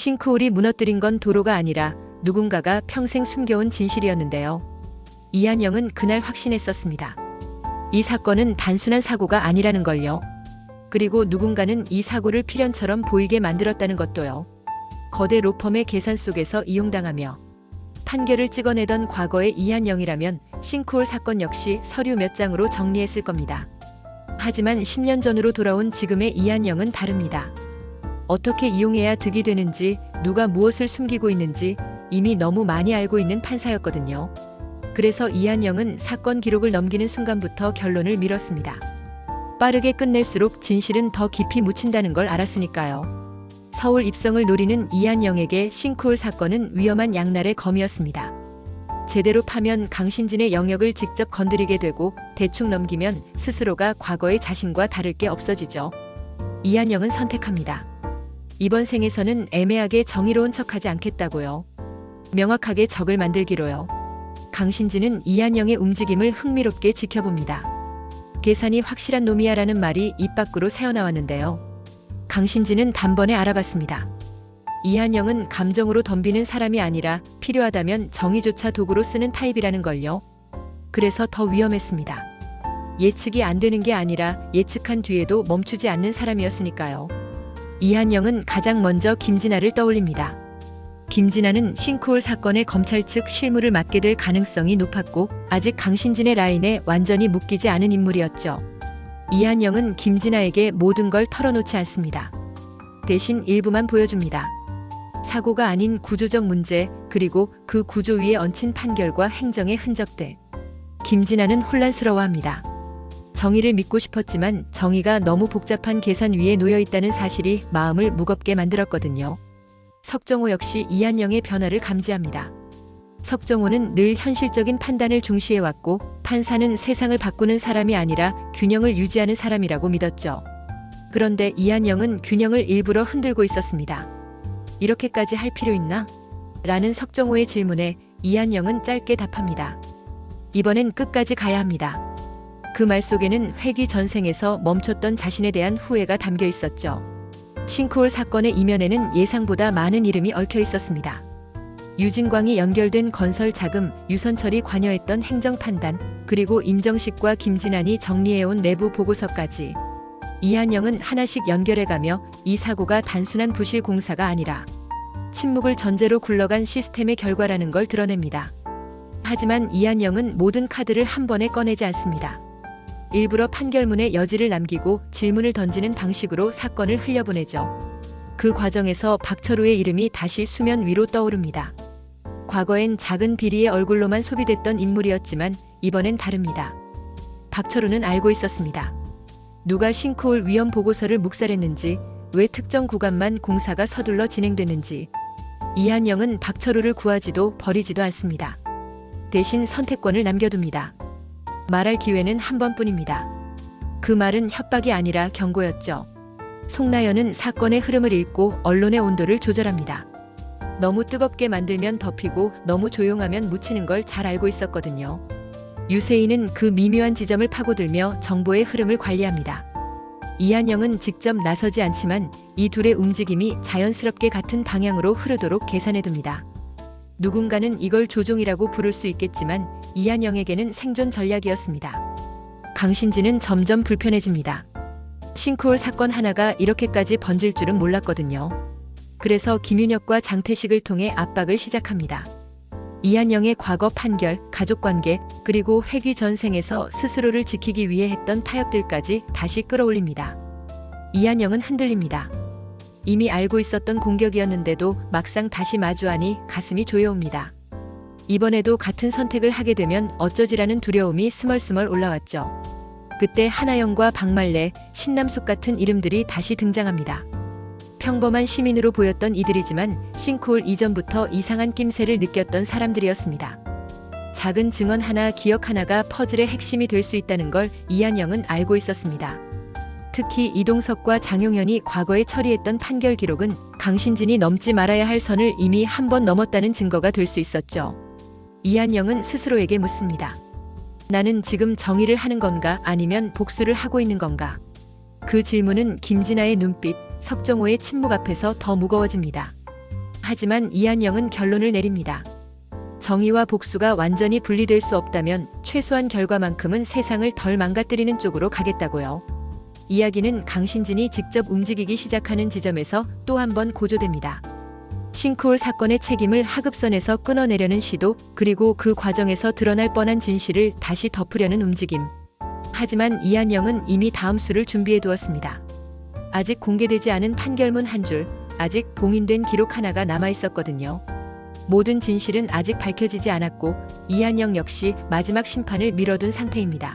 싱크홀이 무너뜨린 건 도로가 아니라 누군가가 평생 숨겨온 진실이었는데요. 이한영은 그날 확신했었습니다. 이 사건은 단순한 사고가 아니라는 걸요. 그리고 누군가는 이 사고를 필연처럼 보이게 만들었다는 것도요. 거대 로펌의 계산 속에서 이용당하며 판결을 찍어내던 과거의 이한영이라면 싱크홀 사건 역시 서류 몇 장으로 정리했을 겁니다. 하지만 10년 전으로 돌아온 지금의 이한영은 다릅니다. 어떻게 이용해야 득이 되는지, 누가 무엇을 숨기고 있는지 이미 너무 많이 알고 있는 판사였거든요. 그래서 이한영은 사건 기록을 넘기는 순간부터 결론을 미뤘습니다. 빠르게 끝낼수록 진실은 더 깊이 묻힌다는 걸 알았으니까요. 서울 입성을 노리는 이한영에게 싱크홀 사건은 위험한 양날의 검이었습니다. 제대로 파면 강신진의 영역을 직접 건드리게 되고 대충 넘기면 스스로가 과거의 자신과 다를 게 없어지죠. 이한영은 선택합니다. 이번 생에서는 애매하게 정의로운 척하지 않겠다고요. 명확하게 적을 만들기로요. 강신진은 이한영의 움직임을 흥미롭게 지켜봅니다. 계산이 확실한 놈이야라는 말이 입 밖으로 새어나왔는데요. 강신진은 단번에 알아봤습니다. 이한영은 감정으로 덤비는 사람이 아니라 필요하다면 정의조차 도구로 쓰는 타입이라는 걸요. 그래서 더 위험했습니다. 예측이 안 되는 게 아니라 예측한 뒤에도 멈추지 않는 사람이었으니까요. 이한영은 가장 먼저 김진아를 떠올립니다. 김진아는 싱크홀 사건의 검찰 측 실무를 맡게 될 가능성이 높았고 아직 강신진의 라인에 완전히 묶이지 않은 인물이었죠. 이한영은 김진아에게 모든 걸 털어놓지 않습니다. 대신 일부만 보여줍니다. 사고가 아닌 구조적 문제, 그리고 그 구조 위에 얹힌 판결과 행정의 흔적들. 김진아는 혼란스러워합니다. 정의를 믿고 싶었지만 정의가 너무 복잡한 계산 위에 놓여있다는 사실이 마음을 무겁게 만들었거든요. 석정호 역시 이한영의 변화를 감지합니다. 석정호는 늘 현실적인 판단을 중시해왔고 판사는 세상을 바꾸는 사람이 아니라 균형을 유지하는 사람이라고 믿었죠. 그런데 이한영은 균형을 일부러 흔들고 있었습니다. 이렇게까지 할 필요 있나? 라는 석정호의 질문에 이한영은 짧게 답합니다. 이번엔 끝까지 가야 합니다. 그 말 속에는 회기 전생에서 멈췄던 자신에 대한 후회가 담겨 있었죠. 싱크홀 사건의 이면에는 예상보다 많은 이름이 얽혀 있었습니다. 유진광이 연결된 건설 자금, 유선철이 관여했던 행정 판단, 그리고 임정식과 김진환이 정리해온 내부 보고서까지. 이한영은 하나씩 연결해가며 이 사고가 단순한 부실 공사가 아니라 침묵을 전제로 굴러간 시스템의 결과라는 걸 드러냅니다. 하지만 이한영은 모든 카드를 한 번에 꺼내지 않습니다. 일부러 판결문에 여지를 남기고 질문을 던지는 방식으로 사건을 흘려보내죠. 그 과정에서 박철우의 이름이 다시 수면 위로 떠오릅니다. 과거엔 작은 비리의 얼굴로만 소비됐던 인물이었지만 이번엔 다릅니다. 박철우는 알고 있었습니다. 누가 싱크홀 위험 보고서를 묵살했는지, 왜 특정 구간만 공사가 서둘러 진행됐는지. 이한영은 박철우를 구하지도 버리지도 않습니다. 대신 선택권을 남겨둡니다. 말할 기회는 한 번뿐입니다. 그 말은 협박이 아니라 경고였죠. 송나연은 사건의 흐름을 읽고 언론의 온도를 조절합니다. 너무 뜨겁게 만들면 덮이고 너무 조용하면 묻히는 걸 잘 알고 있었거든요. 유세인은 그 미묘한 지점을 파고들며 정보의 흐름을 관리합니다. 이한영은 직접 나서지 않지만 이 둘의 움직임이 자연스럽게 같은 방향으로 흐르도록 계산해둡니다. 누군가는 이걸 조종이라고 부를 수 있겠지만 이한영에게는 생존 전략이었습니다. 강신진은 점점 불편해집니다. 싱크홀 사건 하나가 이렇게까지 번질 줄은 몰랐거든요. 그래서 김윤혁과 장태식을 통해 압박을 시작합니다. 이한영의 과거 판결, 가족관계, 그리고 회기 전생에서 스스로를 지키기 위해 했던 타협들까지 다시 끌어올립니다. 이한영은 흔들립니다. 이미 알고 있었던 공격이었는데도 막상 다시 마주하니 가슴이 조여옵니다. 이번에도 같은 선택을 하게 되면 어쩌지라는 두려움이 스멀스멀 올라왔죠. 그때 하나영과 박말래, 신남숙 같은 이름들이 다시 등장합니다. 평범한 시민으로 보였던 이들이지만 싱크홀 이전부터 이상한 낌새를 느꼈던 사람들이었습니다. 작은 증언 하나, 기억 하나가 퍼즐의 핵심이 될 수 있다는 걸 이한영은 알고 있었습니다. 특히 이동석과 장용현이 과거에 처리했던 판결 기록은 강신진이 넘지 말아야 할 선을 이미 한 번 넘었다는 증거가 될 수 있었죠. 이한영은 스스로에게 묻습니다. 나는 지금 정의를 하는 건가, 아니면 복수를 하고 있는 건가? 그 질문은 김진아의 눈빛, 석정호의 침묵 앞에서 더 무거워집니다. 하지만 이한영은 결론을 내립니다. 정의와 복수가 완전히 분리될 수 없다면 최소한 결과만큼은 세상을 덜 망가뜨리는 쪽으로 가겠다고요. 이야기는 강신진이 직접 움직이기 시작하는 지점에서 또 한 번 고조됩니다. 싱크홀 사건의 책임을 하급선에서 끊어내려는 시도, 그리고 그 과정에서 드러날 뻔한 진실을 다시 덮으려는 움직임. 하지만 이한영은 이미 다음 수를 준비해 두었습니다. 아직 공개되지 않은 판결문 한 줄, 아직 봉인된 기록 하나가 남아 있었거든요. 모든 진실은 아직 밝혀지지 않았고 이한영 역시 마지막 심판을 미뤄둔 상태입니다.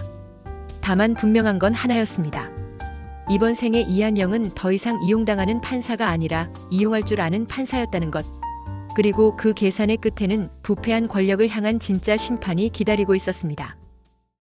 다만 분명한 건 하나였습니다. 이번 생에 이한영은 더 이상 이용당하는 판사가 아니라 이용할 줄 아는 판사였다는 것. 그리고 그 계산의 끝에는 부패한 권력을 향한 진짜 심판이 기다리고 있었습니다.